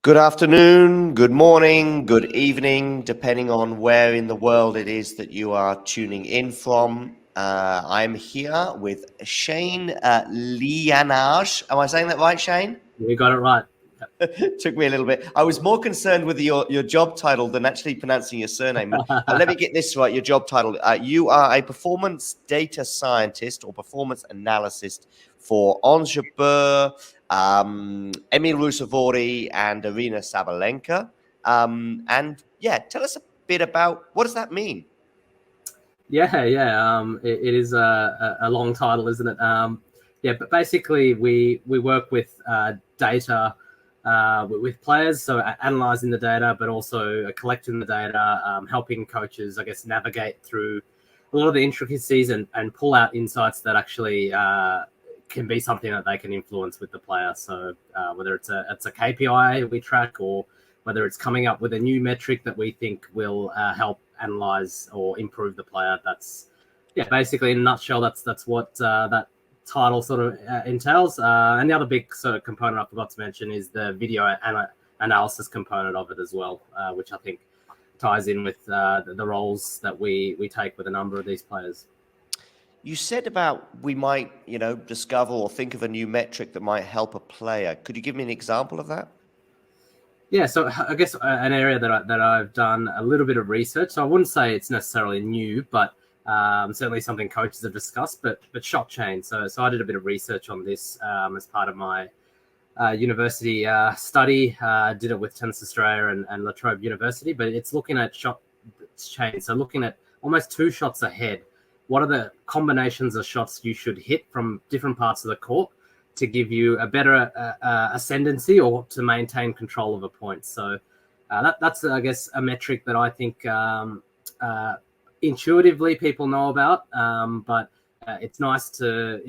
Good afternoon, good morning, good evening, depending on where in the world it is that you are tuning in from. I'm here with Shane Liyanage. Am I saying that right, Shane? You got it right. Took me a little bit. I was more concerned with your job title than actually pronouncing your surname. Let me get this right, your job title. You are a performance data scientist or performance analyst for Ons Jabeur, Emil Ruusuvuori, and Aryna Sabalenka. And yeah, tell us a bit about what does that mean? Yeah. It is a long title, isn't it? But basically we work with data with players, so analyzing the data, but also collecting the data, helping coaches, I guess, navigate through a lot of the intricacies and pull out insights that actually can be something that they can influence with the player. So whether it's a KPI we track, or whether it's coming up with a new metric that we think will help analyze or improve the player. That's basically in a nutshell, that's what that title sort of entails. And the other big sort of component I forgot to mention is the video analysis component of it as well, which I think ties in with the roles that we take with a number of these players. You said about we might, discover or think of a new metric that might help a player. Could you give me an example of that? Yeah, so I guess an area that I've done a little bit of research. So I wouldn't say it's necessarily new, but certainly something coaches have discussed. But shot chain. So I did a bit of research on this as part of my university study. Did it with Tennis Australia and La Trobe University. But it's looking at shot chain. So looking at almost two shots ahead. What are the combinations of shots you should hit from different parts of the court to give you a better ascendancy or to maintain control of a point? So that's, I guess, a metric that I think intuitively people know about, but it's nice to,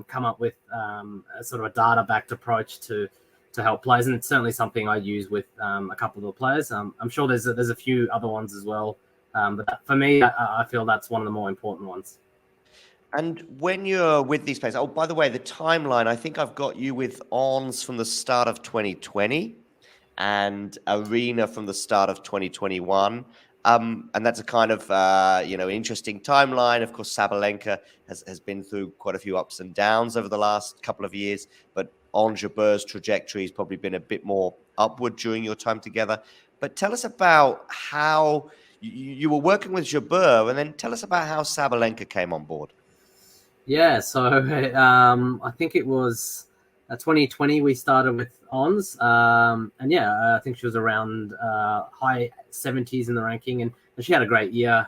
come up with a sort of a data-backed approach to help players, and it's certainly something I use with a couple of the players. I'm sure there's a few other ones as well, but for me, I feel that's one of the more important ones. And when you're with these players, oh, by the way, the timeline, I think I've got you with Ons from the start of 2020 and Aryna from the start of 2021. And that's a kind of, interesting timeline. Of course, Sabalenka has been through quite a few ups and downs over the last couple of years, but Ons Jabeur's trajectory has probably been a bit more upward during your time together. But tell us about how you were working with Jabeur, and then tell us about how Sabalenka came on board. Yeah, so I think it was 2020 we started with Ons, and I think she was around high 70s in the ranking, and she had a great year.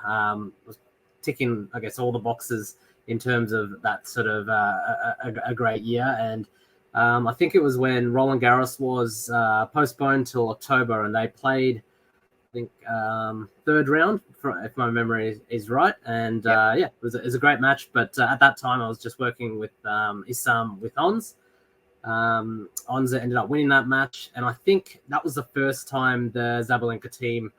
Was ticking, I guess, all the boxes in terms of that sort of a great year. And I think it was when Roland Garros was postponed till October, and they played, I think, third round, if my memory is right. And it was a great match. But at that time, I was just working with Issam with Ons. Ons ended up winning that match, and I think that was the first time the Sabalenka team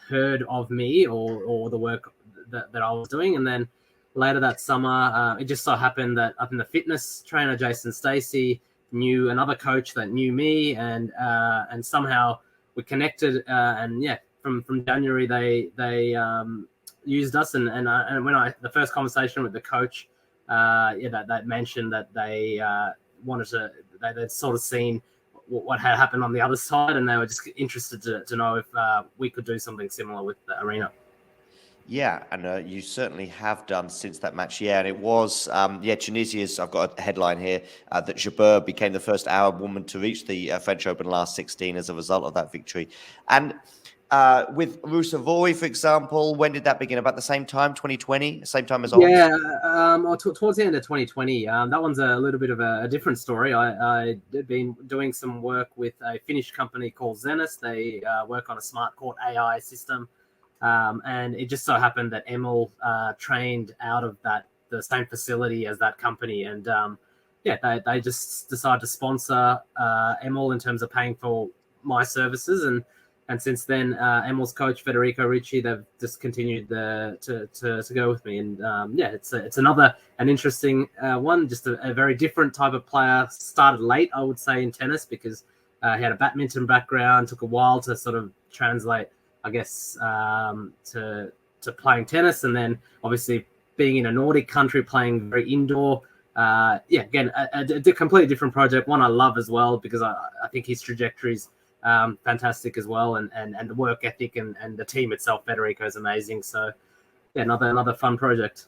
heard of me or the work that I was doing. And then later that summer, it just so happened that I think the fitness trainer Jason Stacey knew another coach that knew me, and somehow we connected. From January they used us, and when the first conversation with the coach, that mentioned that they wanted to. They'd sort of seen what had happened on the other side, and they were just interested to know if we could do something similar with the Aryna. Yeah, and you certainly have done since that match. Yeah, and it was, Tunisia's, I've got a headline here, that Jabeur became the first Arab woman to reach the French Open last 16 as a result of that victory. And with Ruusuvuori, for example, when did that begin? About the same time, 2020, same time as Ons? Yeah, towards the end of 2020. That one's a little bit of a different story. I had been doing some work with a Finnish company called Zenus. They work on a smart court AI system, and it just so happened that Emil trained out of the same facility as that company, and they just decided to sponsor Emil in terms of paying for my services, and since then, Emil's coach Federico Ricci, they've just continued to go with me, and it's an interesting one, just a very different type of player. Started late, I would say, in tennis, because He had a badminton background. Took a while to sort of translate, I guess, to playing tennis, and then obviously being in a Nordic country, playing very indoor. Again, a completely different project. One I love as well because I think his trajectory is fantastic as well, and the work ethic and the team itself, Federico, is amazing. So yeah, another fun project.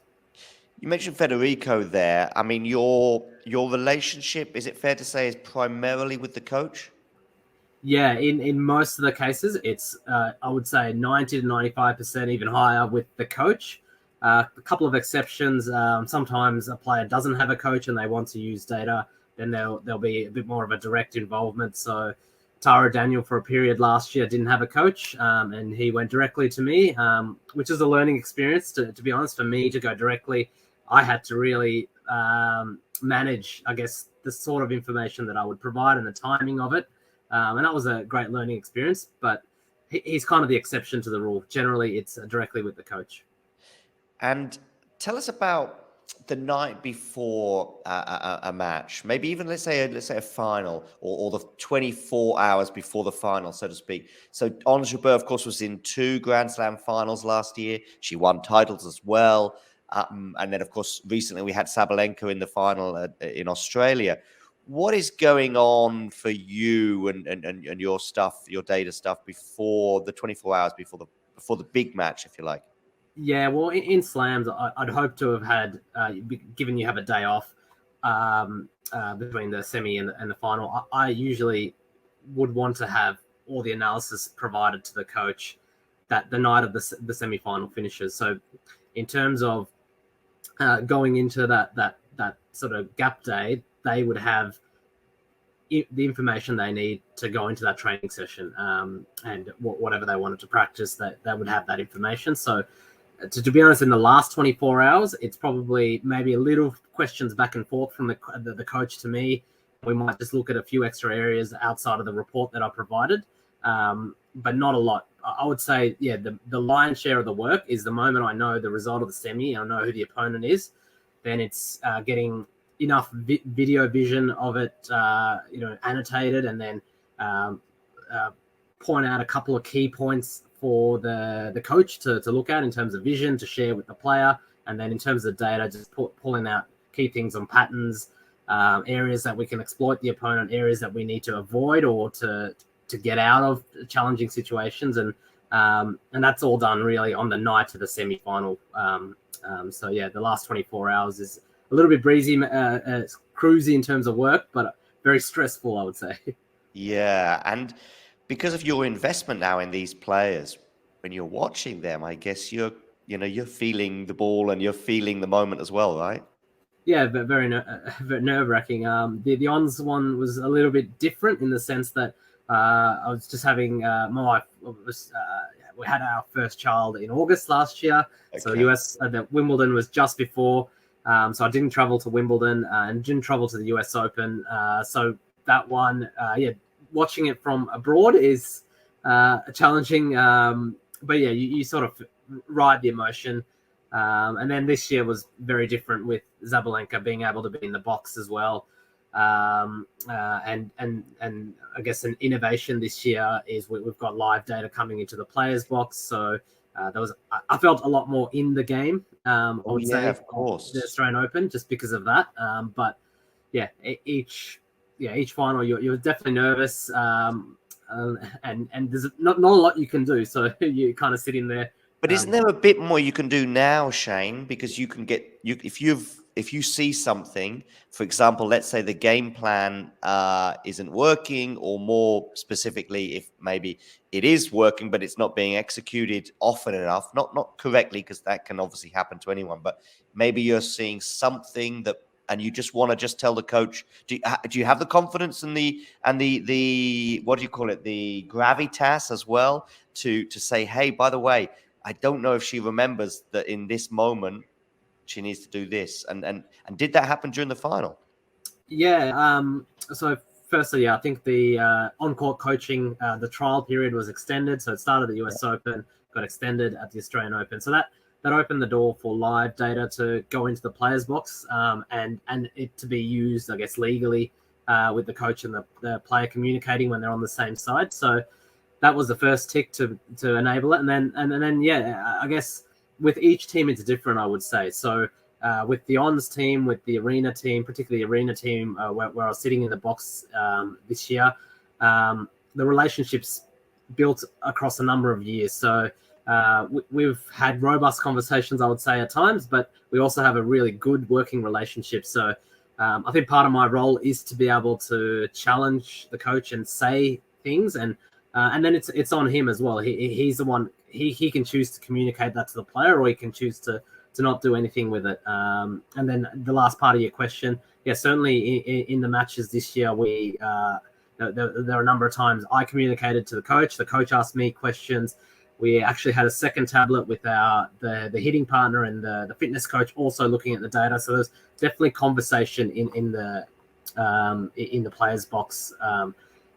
You mentioned Federico there. I mean, your relationship, is it fair to say, is primarily with the coach? Yeah, in most of the cases, it's I would say 90 to 95%, even higher with the coach. A couple of exceptions. Sometimes a player doesn't have a coach and they want to use data, then there'll be a bit more of a direct involvement. So Tara Daniel for a period last year didn't have a coach, and he went directly to me, which is a learning experience. To be honest, for me to go directly, I had to really manage, I guess, the sort of information that I would provide and the timing of it. And that was a great learning experience, but he's kind of the exception to the rule. Generally, it's directly with the coach. And tell us about the night before a match, maybe even let's say a final, or the 24 hours before the final, so to speak. So Ons Jabeur, of course, was in 2 Grand Slam finals last year. She won titles as well. And then, of course, recently we had Sabalenka in the final in Australia. What is going on for you and your stuff, your data stuff, before the 24 hours before the big match, if you like? Yeah, well, in slams, I'd hope to have had, given you have a day off between the semi and the final, I usually would want to have all the analysis provided to the coach that the night of the semi-final finishes. So in terms of going into that sort of gap day, they would have the information they need to go into that training session, and whatever they wanted to practice, that they would have that information. So to be honest, in the last 24 hours, it's probably maybe a little questions back and forth from the coach to me. We might just look at a few extra areas outside of the report that I provided, but not a lot. I would say, yeah, the lion's share of the work is the moment I know the result of the semi, I know who the opponent is, then it's getting enough video vision of it, annotated, and then point out a couple of key points for the coach to look at in terms of vision, to share with the player, and then in terms of data, just pulling out key things on patterns, areas that we can exploit the opponent, areas that we need to avoid or to get out of challenging situations, and that's all done really on the night of the semi-final. So yeah, the last 24 hours is a little bit breezy, cruisy in terms of work, but very stressful, I would say. Yeah, and because of your investment now in these players, when you're watching them, I guess you're feeling the ball and you're feeling the moment as well, right? Yeah, but very nerve-wracking. The Ons one was a little bit different in the sense that I was just having my wife we had our first child in August last year. Okay. So the Wimbledon was just before. So I didn't travel to Wimbledon and didn't travel to the US Open. So that one, watching it from abroad is challenging. But yeah, you sort of ride the emotion. And then this year was very different with Sabalenka being able to be in the box as well. And I guess an innovation this year is we've got live data coming into the players box. So I felt a lot more in the game. I would say, of course, the Australian Open, just because of that. But yeah, each final you're definitely nervous. And there's not a lot you can do. So you kind of sit in there. But isn't there a bit more you can do now, Shane? Because you can if you see something, for example, let's say the game plan isn't working, or more specifically, if maybe it is working but it's not being executed often enough, not correctly, because that can obviously happen to anyone. But maybe you're seeing something and you just want to just tell the coach. Do you have the confidence and the what do you call it, the gravitas as well to say, hey, by the way, I don't know if she remembers that in this moment she needs to do this. And did that happen during the final? Yeah. So firstly, I think the on-court coaching, the trial period was extended. So it started at the US Open, got extended at the Australian Open. So that opened the door for live data to go into the players box, and it to be used, I guess, legally with the coach and the player communicating when they're on the same side. So that was the first tick to enable it. And then yeah, I guess with each team it's different, I would say. So with the Ons team, with the Aryna team, particularly Aryna team, where I was sitting in the box this year, the relationships built across a number of years. So we've had robust conversations, I would say, at times, but we also have a really good working relationship. So I think part of my role is to be able to challenge the coach and say things, and then it's on him as well. He's the one. He can choose to communicate that to the player, or he can choose to not do anything with it. And then the last part of your question, yeah, certainly in the matches this year, there are a number of times I communicated to the coach. The coach asked me questions. We actually had a second tablet with the hitting partner and the fitness coach also looking at the data. So there's definitely conversation in the players box.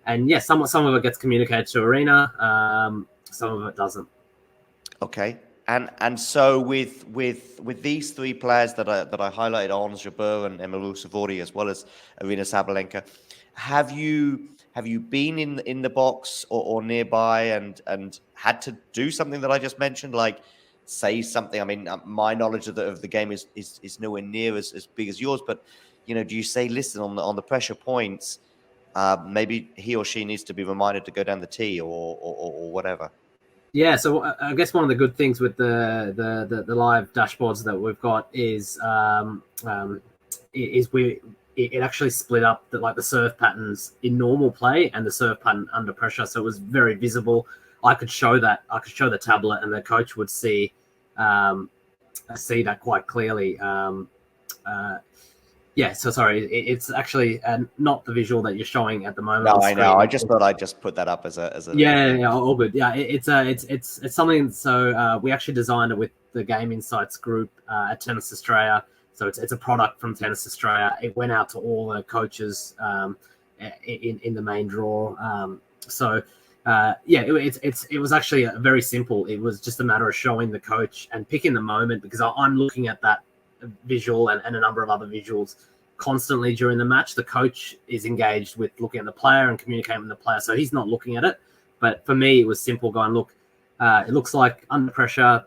And yeah, some of it gets communicated to Aryna, some of it doesn't. Okay. And so with these three players that I highlighted, Ons Jabeur and Emil Ruusuvuori, as well as Aryna Sabalenka, have you been in the box or nearby and had to do something that I just mentioned, like say something? I mean, my knowledge of the game is nowhere near as big as yours, but do you say, listen, on the pressure points, maybe he or she needs to be reminded to go down the tee or whatever? Yeah, so I guess one of the good things with the live dashboards that we've got is it actually split up the serve patterns in normal play and the serve pattern under pressure, so it was very visible. I could show the tablet, and the coach would see that quite clearly. Yeah, so sorry, it's actually not the visual that you're showing at the moment. No, I know. I just thought I'd just put that up as a. Yeah, all good. Yeah, it's something. So we actually designed it with the Game Insights group at Tennis Australia. So it's a product from Tennis Australia. It went out to all the coaches in the main draw. It was actually very simple. It was just a matter of showing the coach and picking the moment, because I'm looking at that visual and a number of other visuals constantly during the match. The coach is engaged with looking at the player and communicating with the player, so he's not looking at it. But for me, it was simple going, look, it looks like under pressure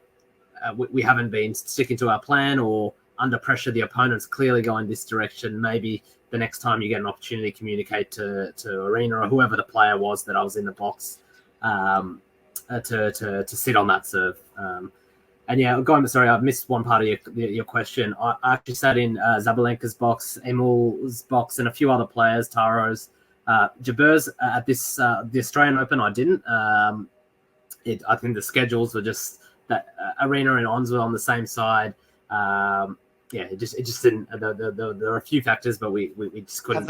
we haven't been sticking to our plan, or under pressure the opponent's clearly going this direction. Maybe the next time you get an opportunity to communicate to Aryna or whoever the player was that I was in the box to sit on that serve. And yeah, sorry, I've missed one part of your question. I actually sat in Sabalenka's box, Emil's box, and a few other players, Taro's, Jabeur's at the Australian Open. I didn't. I think the schedules were just that Aryna and Ons were on the same side. It just didn't. There are a few factors, but we just couldn't.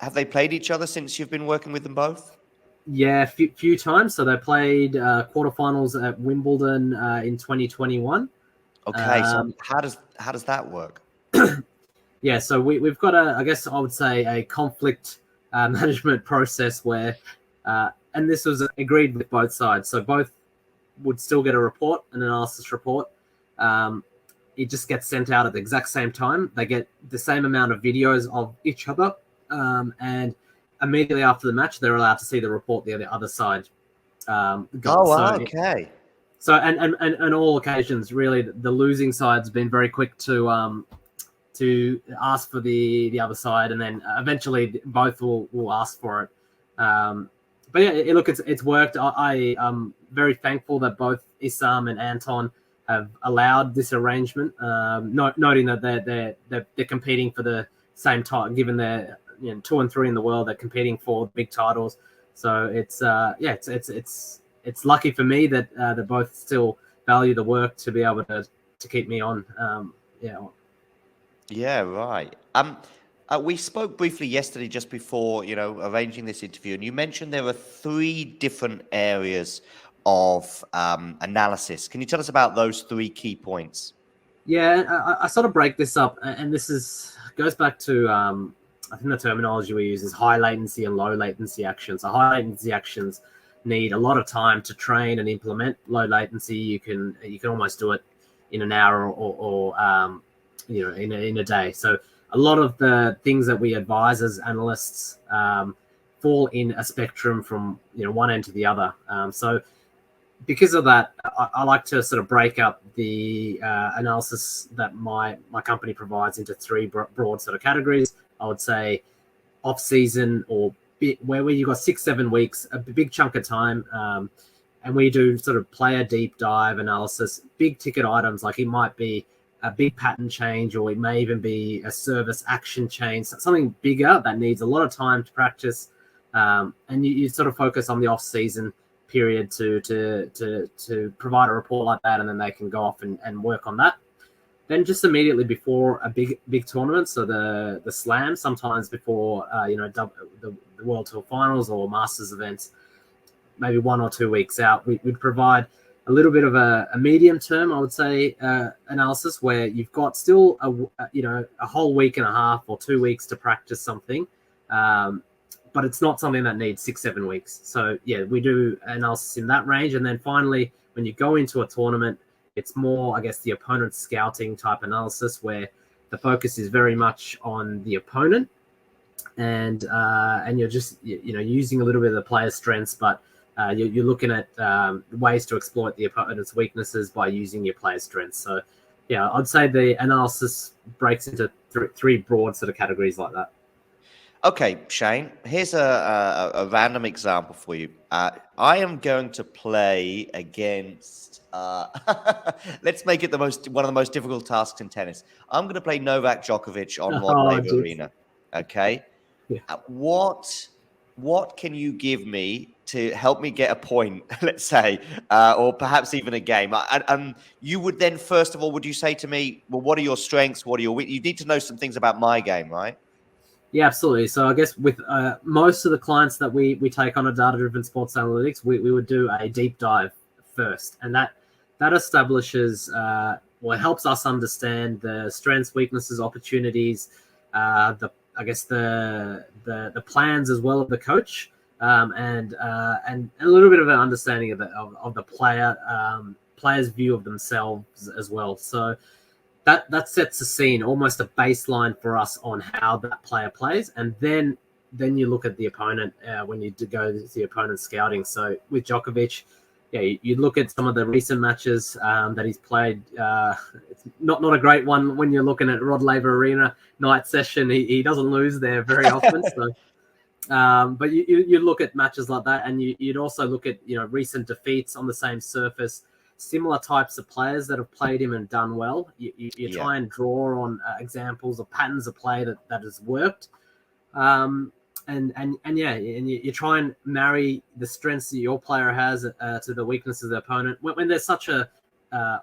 Have they played each other since you've been working with them both? Yeah, few times. So they played quarterfinals at Wimbledon in 2021. Okay, so how does that work? Yeah, so we've got I guess I would say a conflict management process where, and this was agreed with both sides. So both would still get a report, an analysis report. It just gets sent out at the exact same time. They get the same amount of videos of each other, and immediately after the match, they're allowed to see the report the other side got. Okay. So and all occasions, really, the losing side's been very quick to ask for the other side, and then eventually both will ask for it. But yeah, look, it's worked. I'm very thankful that both Issam and Anton have allowed this arrangement, noting that they're competing for the same title, given they're 2 and 3 in the world. They're competing for big titles, so it's lucky for me that they both still value the work to be able to keep me on. Yeah, right. We spoke briefly yesterday, just before arranging this interview, and you mentioned there are 3 different areas of analysis. Can you tell us about those 3 key points? Yeah, I sort of break this up, and this goes back to I think the terminology we use is high latency and low latency actions. So high latency actions need a lot of time to train and implement. Low latency, you can almost do it in an hour or in a day. So a lot of the things that we advise as analysts fall in a spectrum from one end to the other. So because of that, I like to sort of break up the analysis that my company provides into three broad sort of categories. I would say off season, or where you've got 6-7 weeks, a big chunk of time, and we do sort of player deep dive analysis, big ticket items, like it might be a big pattern change, or it may even be a service action change, something bigger that needs a lot of time to practice. And you sort of focus on the off season period to provide a report like that, and then they can go off and work on that. Then just immediately before a big tournament, so the slam, sometimes before the World Tour Finals or Masters events, maybe 1 or 2 weeks out, we'd provide a little bit of a medium term, I would say, analysis, where you've got still a whole week and a half or 2 weeks to practice something, but it's not something that needs 6-7 weeks. So yeah, we do analysis in that range. And then finally, when you go into a tournament, it's more, I guess, the opponent scouting type analysis, where the focus is very much on the opponent, and you're just using a little bit of the player's strengths, but you're looking at ways to exploit the opponent's weaknesses by using your player's strengths. So yeah, I'd say the analysis breaks into three broad sort of categories like that. Okay, Shane, here's a random example for you. I am going to play against, let's make it one of the most difficult tasks in tennis. I'm going to play Novak Djokovic on Rod Laver Arena. Okay. Yeah. What can you give me to help me get a point, let's say, or perhaps even a game? You would then, first of all, would you say to me, well, what are your strengths? What are your weaknesses? You need to know some things about my game, right? Yeah, absolutely. So I guess with most of the clients that we take on a data-driven sports analytics, we would do a deep dive first, and that establishes, it helps us understand the strengths, weaknesses, opportunities, the plans as well of the coach, and a little bit of an understanding of the player's view of themselves as well. So that sets the scene, almost a baseline for us on how that player plays, and then you look at the opponent when you go to the opponent scouting. So with Djokovic, yeah, you look at some of the recent matches that he's played. It's not a great one when you're looking at Rod Laver Arena night session. He doesn't lose there very often. So, but you look at matches like that, and you'd also look at recent defeats on the same surface. Similar types of players that have played him and done well. You try and draw on examples of patterns of play that has worked, and you try and marry the strengths that your player has to the weaknesses of the opponent. When there's such a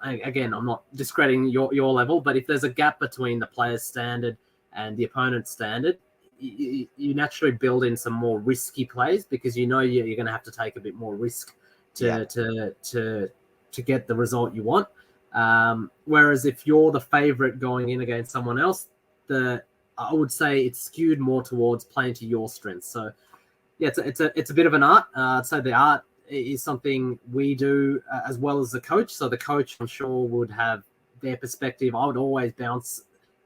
again, I'm not discrediting your level, but if there's a gap between the player's standard and the opponent's standard, you naturally build in some more risky plays, because you're going to have to take a bit more risk to get the result you want. Whereas if you're the favorite going in against someone else, I would say it's skewed more towards playing to your strengths. So yeah, it's a bit of an art. So the art is something we do as well as the coach. So the coach, I'm sure, would have their perspective. I would always bounce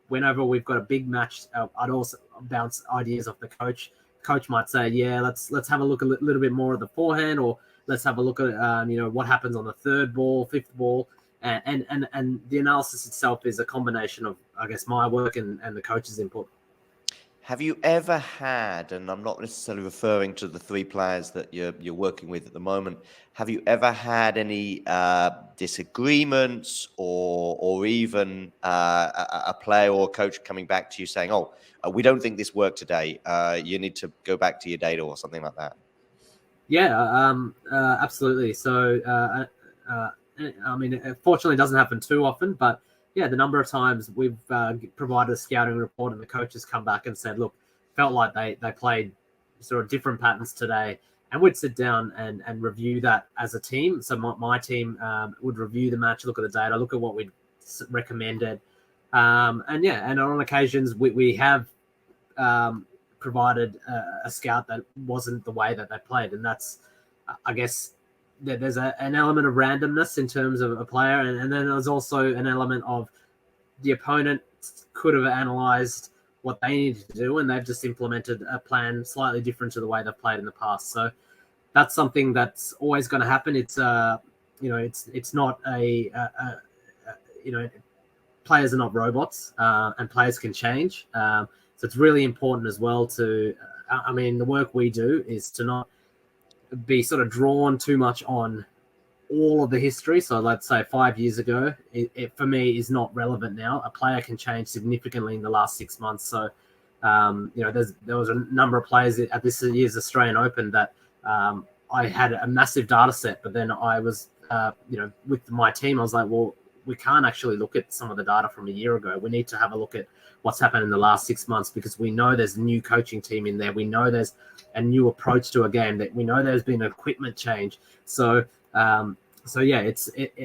whenever we've got a big match. I'd also bounce ideas off the coach. Coach might say, yeah, let's have a look a little bit more at the forehand, or let's have a look at what happens on the third ball, fifth ball, and the analysis itself is a combination of, I guess, my work and the coach's input. Have you ever had, and I'm not necessarily referring to the three players that you're working with at the moment, have you ever had any disagreements or even a player or a coach coming back to you saying, oh, we don't think this worked today, you need to go back to your data, or something like that? Yeah, absolutely. So, I mean, it fortunately doesn't happen too often, but yeah, the number of times we've provided a scouting report and the coaches come back and said, look, felt like they played sort of different patterns today. And we'd sit down and review that as a team. So my team would review the match, look at the data, look at what we'd recommended. And on occasions we have provided a scout that wasn't the way that they played. And that's, I guess, there's an element of randomness in terms of a player. And then there's also an element of the opponent could have analyzed what they needed to do, and they've just implemented a plan slightly different to the way they've played in the past. So that's something that's always going to happen. It's it's not players are not robots, and players can change. So it's really important as well to, the work we do is to not be sort of drawn too much on all of the history. So let's say 5 years ago, it for me is not relevant now. A player can change significantly in the last 6 months. So, there was a number of players at this year's Australian Open that I had a massive data set, but then I was, with my team, I was like, well, we can't actually look at some of the data from a year ago. We need to have a look at what's happened in the last 6 months, because we know there's a new coaching team in there. We know there's a new approach to a game, that we know there's been an equipment change. So yeah,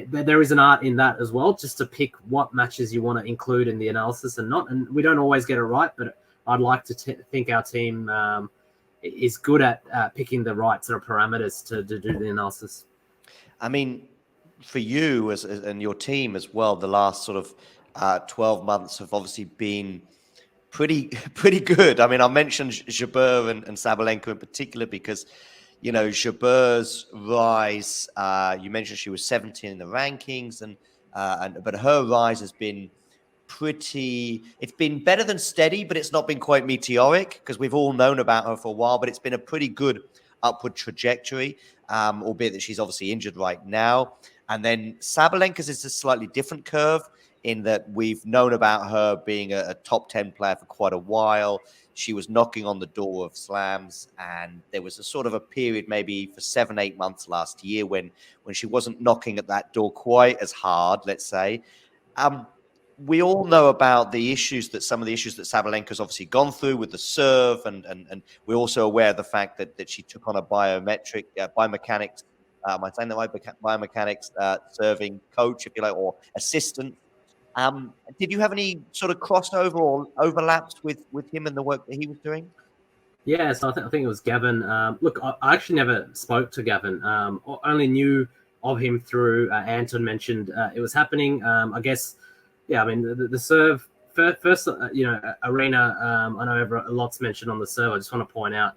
there is an art in that as well, just to pick what matches you want to include in the analysis and not. And we don't always get it right, but I'd like to think our team is good at picking the right sort of parameters to do the analysis. I mean, for you and your team as well, the last sort of 12 months have obviously been pretty good. I mean, I mentioned Jabeur and Sabalenka in particular because, Jabeur's rise, you mentioned she was 17 in the rankings, but her rise has been it's been better than steady, but it's not been quite meteoric, because we've all known about her for a while, but it's been a pretty good upward trajectory, albeit that she's obviously injured right now. And then Sabalenka's is a slightly different curve, in that we've known about her being a top 10 player for quite a while. She was knocking on the door of slams, and there was a sort of a period maybe for 7-8 months last year when she wasn't knocking at that door quite as hard, let's say. We all know about some of the issues that Sabalenka's obviously gone through with the serve, and we're also aware of the fact that she took on a biomechanics, am I saying that right? Biomechanics serving coach, if you like, or assistant. Did you have any sort of crossover or overlaps with him and the work that he was doing? Yeah, so I think it was Gavin. Look, I actually never spoke to Gavin. Only knew of him through Anton mentioned it was happening. I guess, yeah. I mean, the serve first. Aryna. I know a lot's mentioned on the serve. I just want to point out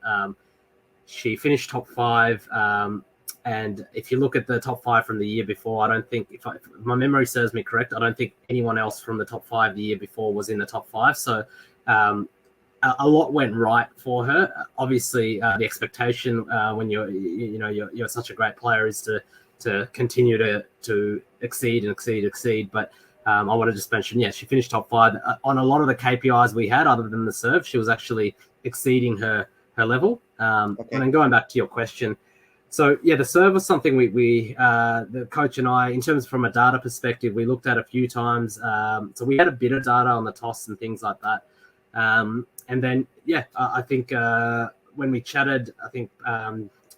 she finished top 5. And if you look at the top 5 from the year before, I don't think, if my memory serves me correct, I don't think anyone else from the top 5 the year before was in the top 5. So a lot went right for her. Obviously, the expectation when you're such a great player is to continue to exceed. But I want to just mention, she finished top 5 on a lot of the KPIs we had, other than the serve. She was actually exceeding her level. Okay. And then going back to your question. So, yeah, the serve was something we the coach and I, in terms from a data perspective, we looked at a few times. So we had a bit of data on the toss and things like that. And then, I think when we chatted, I think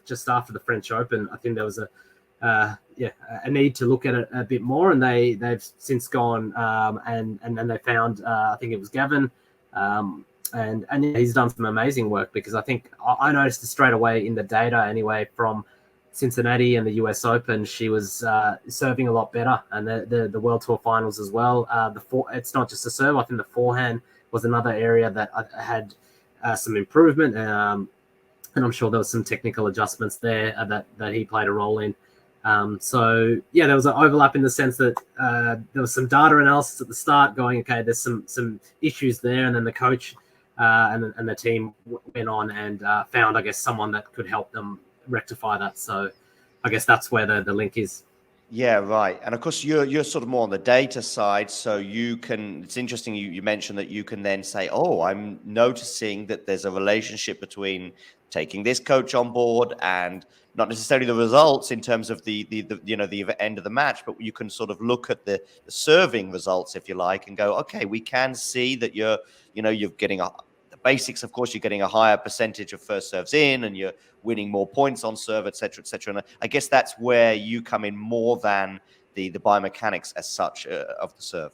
just after the French Open, I think there was a need to look at it a bit more. And they've since gone and then they found, I think it was Gavin, and he's done some amazing work, because I think I noticed it straight away in the data anyway from Cincinnati and the US Open. She was serving a lot better, and the World Tour Finals as well. It's not just the serve. I think the forehand was another area that had some improvement, and I'm sure there was some technical adjustments there that he played a role in. So there was an overlap in the sense that there was some data analysis at the start going, okay, there's some issues there, and then the coach and the team went on and found, I guess, someone that could help them rectify that. So I guess that's where the link is. Yeah, right. And of course, you're sort of more on the data side, so you can. It's interesting you mentioned that you can then say, "Oh, I'm noticing that there's a relationship between taking this coach on board and not necessarily the results in terms of the end of the match, but you can sort of look at the serving results, if you like, and go, okay, we can see that you're getting the basics. Of course, you're getting a higher percentage of first serves in, and you're winning more points on serve, et cetera, et cetera. And I guess that's where you come in more than the biomechanics as such of the serve.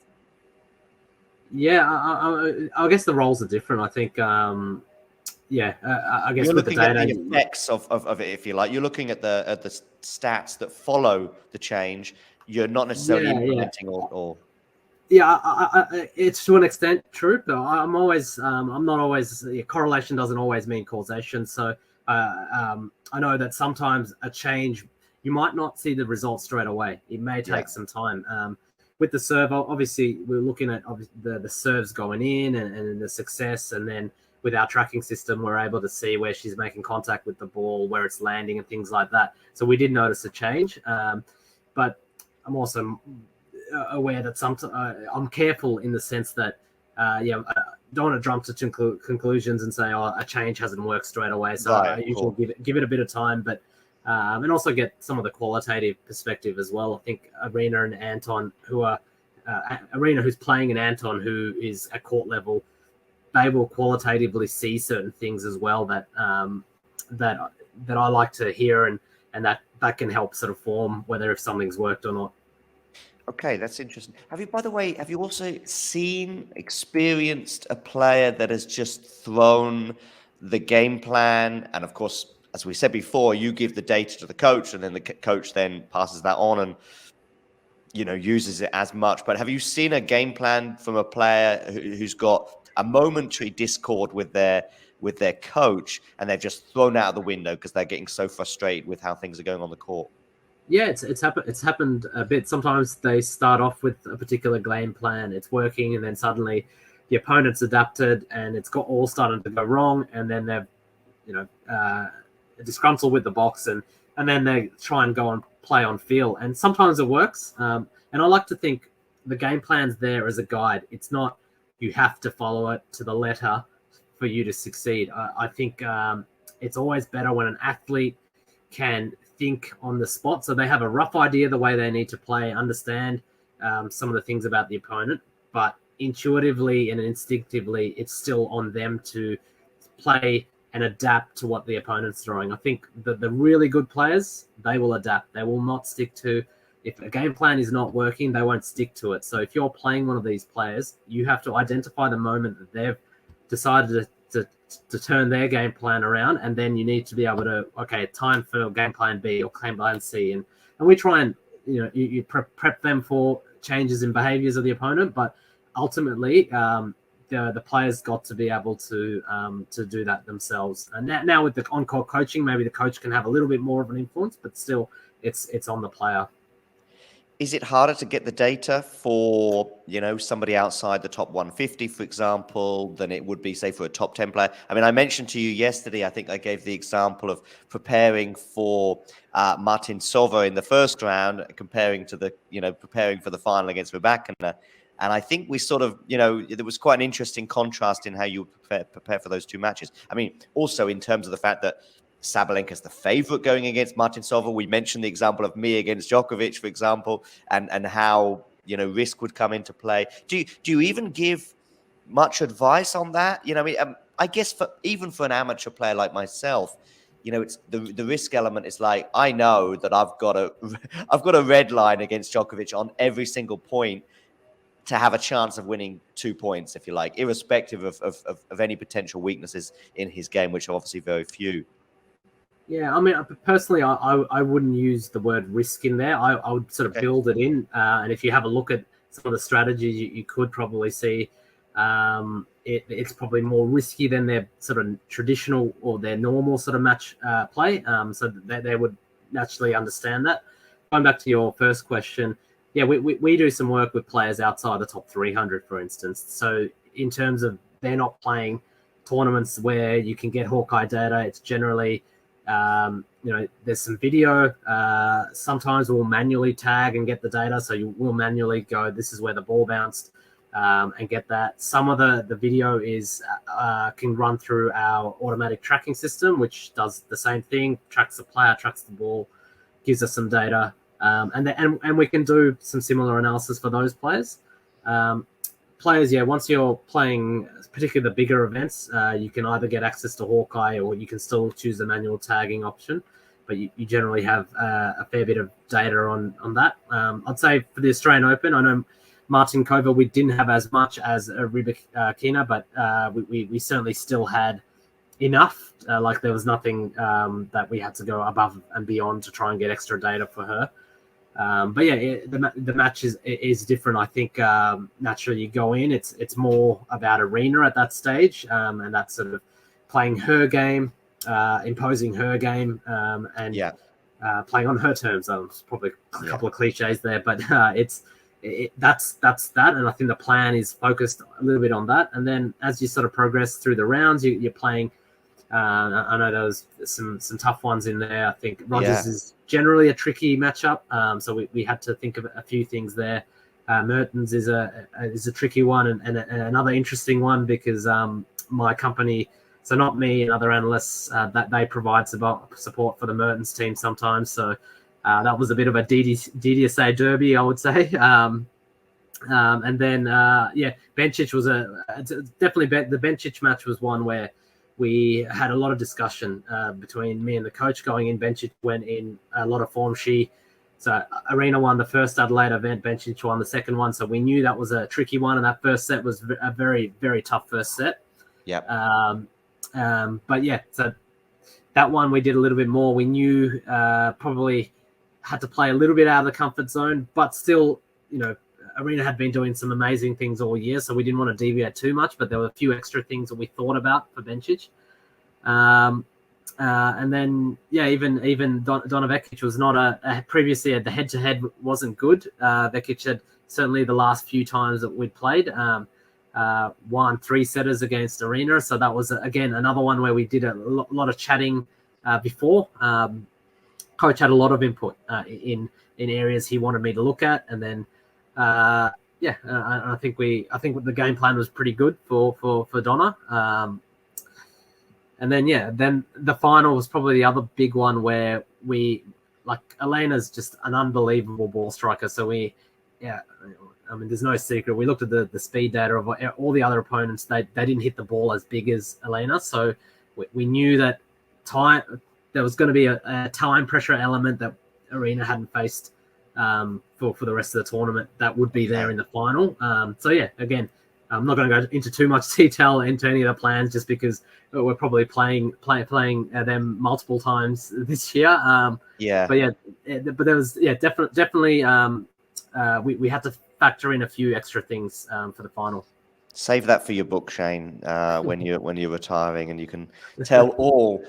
Yeah, I guess the roles are different. I think, I guess you're with the data, at the effects of it, if you like. You're looking at the stats that follow the change. You're not necessarily implementing or. Yeah, it's to an extent true, but I'm not always, correlation doesn't always mean causation. So I know that sometimes a change, you might not see the results straight away. It may take some time. With the serve, obviously, we're looking at the serves going in and the success. And then with our tracking system, we're able to see where she's making contact with the ball, where it's landing and things like that. So we did notice a change. But I'm also aware that I'm careful in the sense that don't want to jump to conclusions and say, oh, a change hasn't worked straight away. So I usually give it a bit of time, but and also get some of the qualitative perspective as well. I think Aryna and Anton, who are Aryna, who's playing, and Anton, who is at court level, they will qualitatively see certain things as well that that I like to hear, and that can help sort of form whether if something's worked or not. Okay, that's interesting. By the way, have you also experienced a player that has just thrown the game plan? And of course, as we said before, you give the data to the coach, and then the coach then passes that on and, uses it as much. But have you seen a game plan from a player who's got a momentary discord with their coach, and they've just thrown out of the window because they're getting so frustrated with how things are going on the court? Yeah, it's happened a bit. Sometimes they start off with a particular game plan, it's working, and then suddenly the opponent's adapted and it's got all starting to go wrong, and then they're disgruntled with the box, and then they try and go and play on feel, and sometimes it works. And I like to think the game plan's there as a guide. It's not you have to follow it to the letter for you to succeed. I think it's always better when an athlete can think on the spot, so they have a rough idea the way they need to play, understand some of the things about the opponent, but intuitively and instinctively it's still on them to play and adapt to what the opponent's throwing. I think the really good players, they will adapt. They will not stick to, if a game plan is not working, they won't stick to it. So if you're playing one of these players, you have to identify the moment that they've decided to turn their game plan around, and then you need to be able to, okay, time for game plan B or game plan C, and we try and you prep them for changes in behaviors of the opponent, but ultimately the players got to be able to do that themselves. And now with the on-court coaching, maybe the coach can have a little bit more of an influence, but still it's on the player. Is it harder to get the data for, somebody outside the top 150, for example, than it would be, say, for a top 10 player? I mean, I mentioned to you yesterday, I think I gave the example of preparing for Martincova in the first round, preparing for the final against Rybakina. And I think we sort of, there was quite an interesting contrast in how you prepare for those two matches. I mean, also in terms of the fact that Sabalenka's the favorite going against Martincova. We mentioned the example of me against Djokovic, for example, and how risk would come into play. Do you even give much advice on that? I guess even for an amateur player like myself, it's the risk element is like, I know that I've got a red line against Djokovic on every single point to have a chance of winning 2 points, if you like, irrespective of any potential weaknesses in his game, which are obviously very few. Yeah, I mean, personally, I wouldn't use the word risk in there. I would sort of build it in. And if you have a look at some of the strategies, you could probably see it's probably more risky than their sort of traditional or their normal sort of match play. So they would naturally understand that. Going back to your first question, yeah, we do some work with players outside the top 300, for instance. So in terms of they're not playing tournaments where you can get Hawkeye data, it's generally... there's some video. Sometimes we'll manually tag and get the data. So you will manually go, this is where the ball bounced, and get that. Some of the video is can run through our automatic tracking system, which does the same thing, tracks the player, tracks the ball, gives us some data. And we can do some similar analysis for those players. Players, once you're playing, particularly the bigger events, you can either get access to Hawkeye or you can still choose the manual tagging option, but you generally have a fair bit of data on that. I'd say for the Australian Open, I know Martincova, we didn't have as much as Rybakina, but we certainly still had enough. Like there was nothing that we had to go above and beyond to try and get extra data for her. But yeah, the match is different. I think naturally you go in, it's more about Aryna at that stage, and that's sort of playing her game, imposing her game, and playing on her terms. It's probably a couple of cliches there, but that's that. And I think the plan is focused a little bit on that. And then as you sort of progress through the rounds, you're playing. I know there was some tough ones in there. I think Rogers is generally a tricky matchup, so we had to think of a few things there. Mertens is a tricky one, and another interesting one because my company, so not me and other analysts, that they provide support for the Mertens team sometimes. So that was a bit of a DDSA derby, I would say. And then Bencic was definitely the Bencic match was one where we had a lot of discussion between me and the coach going in. Bencic went in a lot of form. So Aryna won the first Adelaide event, Bencic won the second one. So we knew that was a tricky one, and that first set was a very, very tough first set. Yep. But yeah, so that one we did a little bit more. We knew probably had to play a little bit out of the comfort zone, but still, Aryna had been doing some amazing things all year, so we didn't want to deviate too much, but there were a few extra things that we thought about for Bencic. And then, even Donna Vekic was not previously the head-to-head wasn't good. Vekic had certainly the last few times that we'd played, won 3-setters against Aryna. So that was, again, another one where we did a lot of chatting before. Coach had a lot of input in areas he wanted me to look at. And then, I think the game plan was pretty good for Donna. And then the final was probably the other big one where Elena's just an unbelievable ball striker. So there's no secret. We looked at the speed data of all the other opponents. They didn't hit the ball as big as Aryna. So we knew that there was going to be a time pressure element that Aryna hadn't faced for the rest of the tournament that would be there in the final. Again, I'm not going to go into too much detail into any of the plans just because we're probably playing them multiple times this year. But there was definitely we had to factor in a few extra things for the final. Save that for your book, Shane, when you're retiring, and you can tell all.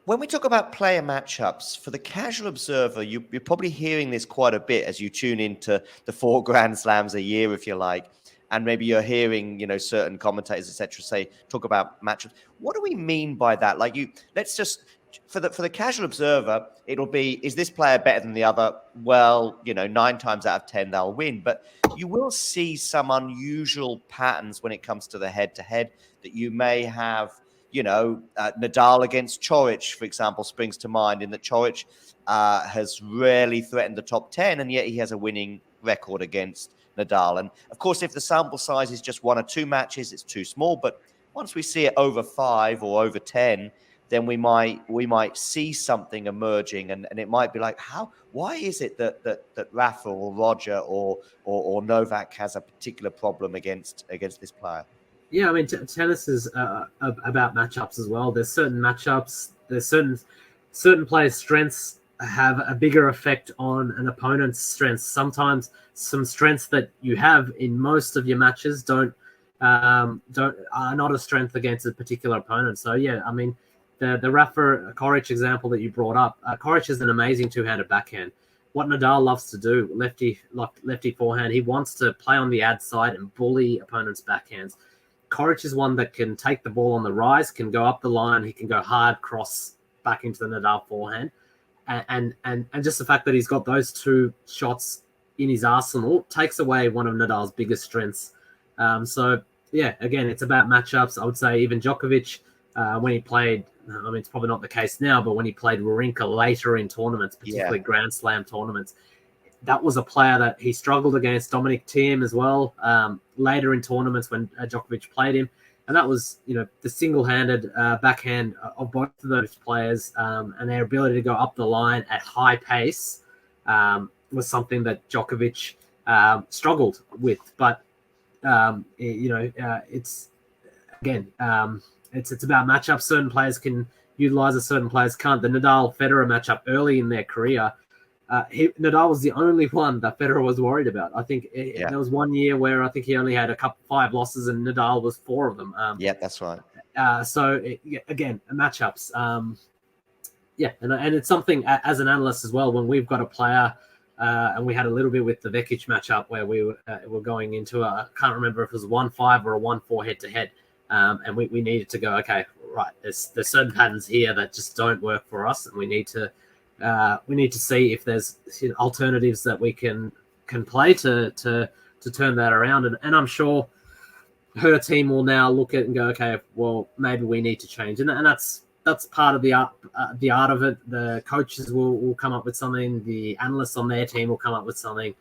When we talk about player matchups, for the casual observer, you're probably hearing this quite a bit as you tune into the 4 Grand Slams a year, if you like. And maybe you're hearing, certain commentators, etc., talk about matchups. What do we mean by that? Let's just, for the casual observer, it'll be, is this player better than the other? Well, 9 times out of 10 they'll win. But you will see some unusual patterns when it comes to the head-to-head that you may have. Nadal against Coric, for example, springs to mind, in that Coric has rarely threatened the top 10, and yet he has a winning record against Nadal. And of course, if the sample size is just 1 or 2 matches, it's too small. But once we see it over 5 or over 10, then we might see something emerging, and it might be like, why is it that Rafa or Roger or Novak has a particular problem against this player? Yeah, I mean, tennis is about matchups as well. There's certain matchups. There's certain players' strengths have a bigger effect on an opponent's strengths. Sometimes some strengths that you have in most of your matches are not a strength against a particular opponent. So I mean, the Rafa Coric example that you brought up, Coric is an amazing two-handed backhand. What Nadal loves to do, lefty forehand, he wants to play on the ad side and bully opponents' backhands. Coric is one that can take the ball on the rise, can go up the line, he can go hard cross back into the Nadal forehand. And just the fact that he's got those 2 shots in his arsenal takes away one of Nadal's biggest strengths. Again, it's about matchups. I would say even Djokovic, when he played, I mean, it's probably not the case now, but when he played Wawrinka later in tournaments, particularly Grand Slam tournaments, that was a player that he struggled against. Dominic Thiem as well, later in tournaments when Djokovic played him. And that was, the single-handed backhand of both of those players, and their ability to go up the line at high pace was something that Djokovic struggled with. But, it's about matchups. Certain players can utilize it, certain players can't. The Nadal-Federer matchup early in their career, Nadal was the only one that Federer was worried about. I think there was one year where I think he only had 5 losses and Nadal was 4 of them. Yeah, that's right. Again, matchups. And it's something as an analyst as well, when we've got a player, and we had a little bit with the Vekic matchup where we were going into I can't remember if it was 1-5 or a 1-4 head-to-head. And we needed to go, okay, right, there's certain patterns here that just don't work for us, and we need to see if there's alternatives that we can play to turn that around. And I'm sure her team will now look at it and go, okay, well, maybe we need to change. And that's part of the art of it. The coaches will come up with something. The analysts on their team will come up with something.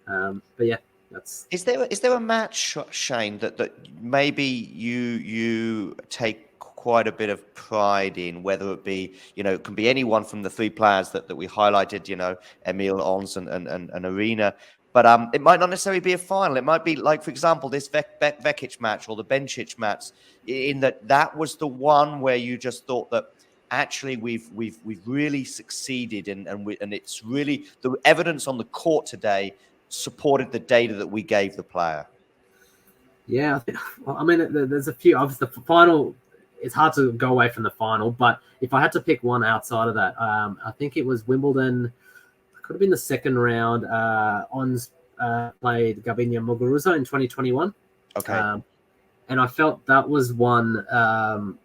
But yeah, that's. Is there a match, Shane, that maybe you take quite a bit of pride in, whether it be, it can be anyone from the 3 players that we highlighted, Emil, Ons, and Aryna. But it might not necessarily be a final. It might be like, for example, this Vekic match or the Bencic match, in that was the one where you just thought that actually we've really succeeded, and it's really the evidence on the court today supported the data that we gave the player. Yeah, I mean, there's a few. Obviously, the final. It's hard to go away from the final, but if I had to pick one outside of that, I think it was Wimbledon. Could have been the second round. Ons played Garbine Muguruza in 2021. Okay. And I felt that was one, that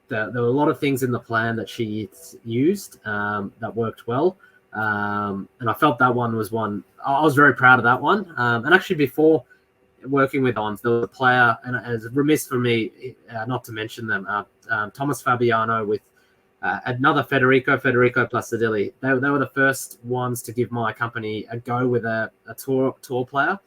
there were a lot of things in the plan that she used that worked well. And I felt that one was one. I was very proud of that one. And actually, before working with Ons, there was a player, and it's remiss for me not to mention them, Thomas Fabiano with another Federico Placidelli. They were the first ones to give my company a go with a tour player.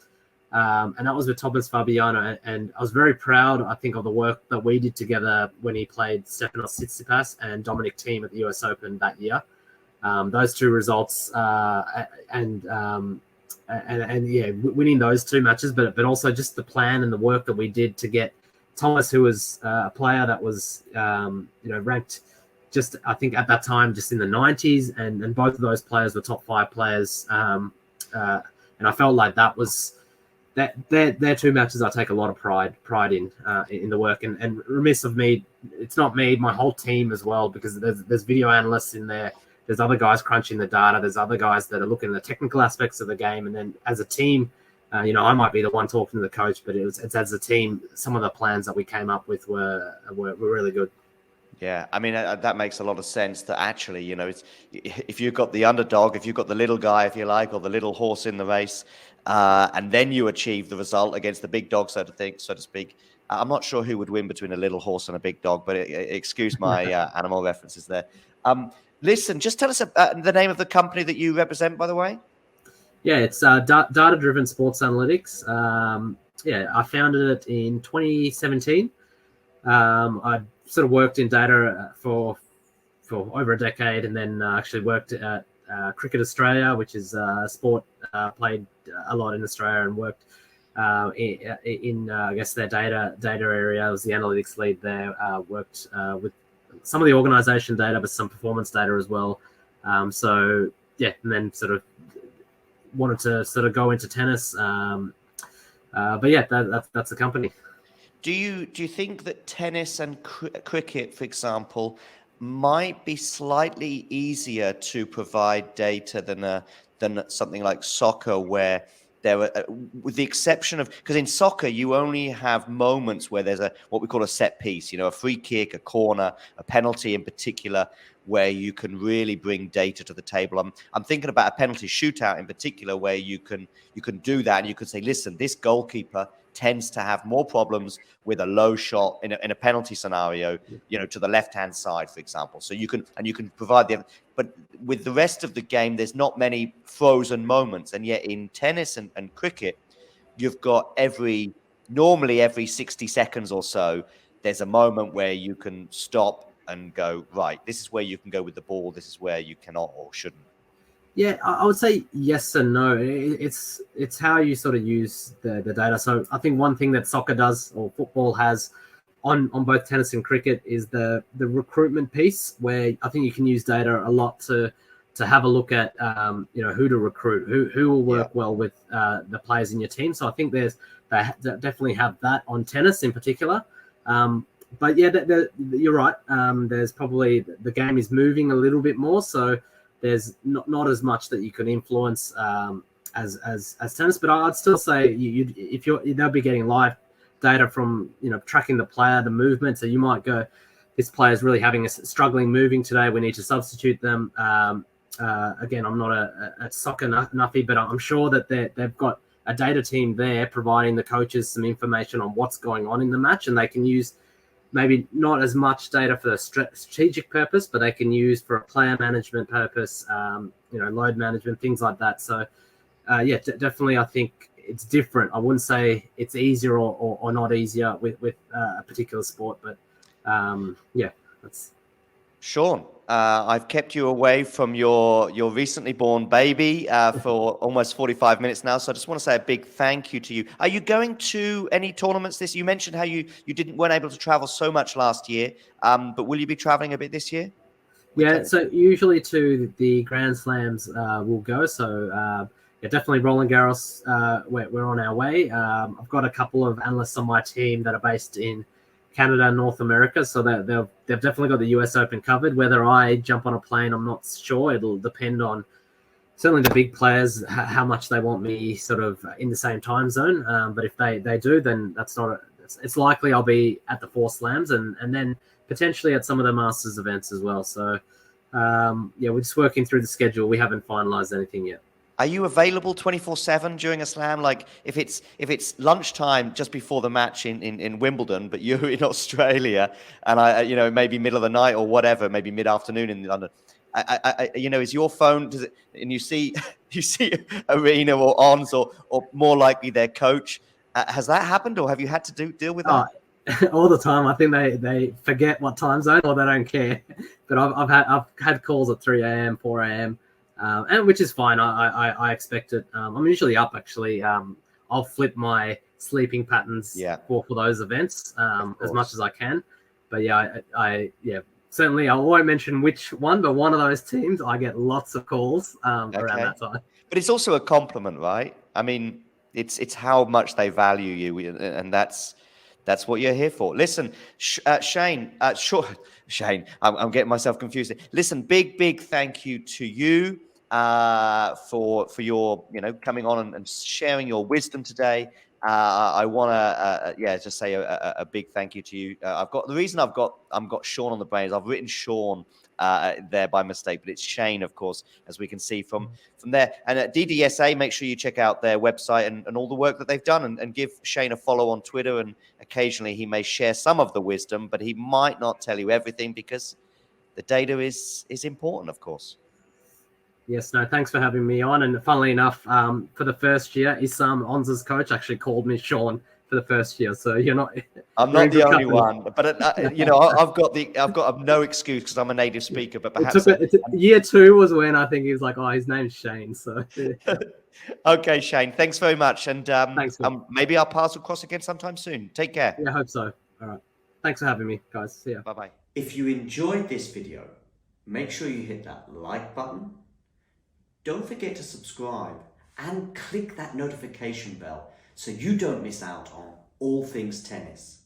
And that was with Thomas Fabiano. And I was very proud, I think, of the work that we did together when he played Stefanos Tsitsipas and Dominic Thiem at the US Open that year. Those 2 results winning those 2 matches, but also just the plan and the work that we did to get Thomas, who was a player that was ranked just, I think at that time, just in the 90s, and both of those players were top 5 players. And I felt like that was they're 2 matches I take a lot of pride in the work, and remiss of me, it's not me, my whole team as well, because there's video analysts in there. There's other guys crunching the data. There's other guys that are looking at the technical aspects of the game. And then as a team, I might be the one talking to the coach, but it's as a team, some of the plans that we came up with were really good. Yeah, I mean, that makes a lot of sense that actually, it's, if you've got the underdog, if you've got the little guy, if you like, or the little horse in the race, and then you achieve the result against the big dog, so to speak. I'm not sure who would win between a little horse and a big dog, but excuse my animal references there. Listen, just tell us the name of the company that you represent, by the way. Yeah, it's data-driven sports analytics. I founded it in 2017. I sort of worked in data for over a decade, and then actually worked at Cricket Australia, which is a sport played a lot in Australia, and worked in I guess their data area. I was the analytics lead there. Worked with some of the organization data, but some performance data as well. And then sort of wanted to sort of go into tennis. But yeah, that's the company. Do you think that tennis and cricket, for example, might be slightly easier to provide data than something like soccer, where there are, with the exception of, because in soccer you only have moments where there's what we call a set piece, a free kick, a corner, a penalty in particular, where you can really bring data to the table. I'm thinking about a penalty shootout in particular, where you can do that, and you could say, listen, this goalkeeper tends to have more problems with a low shot in a penalty scenario, to the left-hand side, for example. So you can provide but with the rest of the game, there's not many frozen moments. And yet in tennis and cricket, you've got normally every 60 seconds or so, there's a moment where you can stop and go, right, this is where you can go with the ball. This is where you cannot or shouldn't. Yeah, I would say yes and no. It's how you sort of use the data. So I think one thing that soccer does, or football has, on both tennis and cricket is the recruitment piece, where I think you can use data a lot to have a look at who to recruit, who will work well with the players in your team. So I think they definitely have that on tennis in particular. But yeah, you're right. There's probably the game is moving a little bit more, so there's not as much that you can influence as tennis. But I'd still say they'll be getting live data from tracking the player, the movement. So you might go, this player's really having a struggling moving today. We need to substitute them. Again, I'm not a soccer nuffy, but I'm sure that they've got a data team there providing the coaches some information on what's going on in the match, and they can use maybe not as much data for a strategic purpose, but they can use for a player management purpose, load management, things like that. So definitely I think it's different. I wouldn't say it's easier or not easier with a particular sport, but that's. Sean, I've kept you away from your recently born baby for almost 45 minutes now, so I just want to say a big thank you to you. Are you going to any tournaments this? You mentioned how you weren't able to travel so much last year, but will you be traveling a bit this year? Yeah, so usually to the Grand Slams we'll go. So definitely Roland Garros. We're on our way. I've got a couple of analysts on my team that are based in Canada and North America, so they've definitely got the US Open covered. Whether I jump on a plane, I'm not sure. It'll depend on certainly the big players, how much they want me sort of in the same time zone. But if they do, then it's likely I'll be at the 4 slams and then potentially at some of the Masters events as well. So we're just working through the schedule. We haven't finalized anything yet. Are you available 24/7 during a slam? Like if it's lunchtime just before the match in Wimbledon, but you're in Australia, and maybe middle of the night or whatever, maybe mid-afternoon in London. Is your phone? Does it? And you see Aryna or Ons or more likely their coach. Has that happened, or have you had to deal with that? All the time. I think they forget what time zone or they don't care. But I've had calls at 3 a.m., 4 a.m. And which is fine. I expect it. I'm usually up actually. I'll flip my sleeping patterns for those events as much as I can. But I certainly I won't mention which one, but one of those teams I get lots of calls around that time. But it's also a compliment, right? I mean, it's how much they value you, and that's what you're here for. Listen, Shane, Shane, I'm getting myself confused. Listen, big thank you to you for your coming on and sharing your wisdom today. I want to just say a big thank you to you. I've got Sean on the brain. I've written Sean there by mistake, but it's Shane, of course, as we can see from there. And at DDSA, make sure you check out their website and all the work that they've done, and give Shane a follow on Twitter. And occasionally he may share some of the wisdom, but he might not tell you everything because the data is important, of course. Yes, no, thanks for having me on. And funnily enough, for the first year, Isam, Ons's coach, actually called me Sean for the first year. So you're not. I'm not the only one, but I've got no excuse because I'm a native speaker. But perhaps year 2 was when I think he was like, "Oh, his name's Shane." So okay, Shane, thanks very much, and thanks. Maybe our paths will cross again sometime soon. Take care. Yeah, I hope so. All right, thanks for having me, guys. See ya. Bye. If you enjoyed this video, make sure you hit that like button. Don't forget to subscribe and click that notification bell so you don't miss out on all things tennis.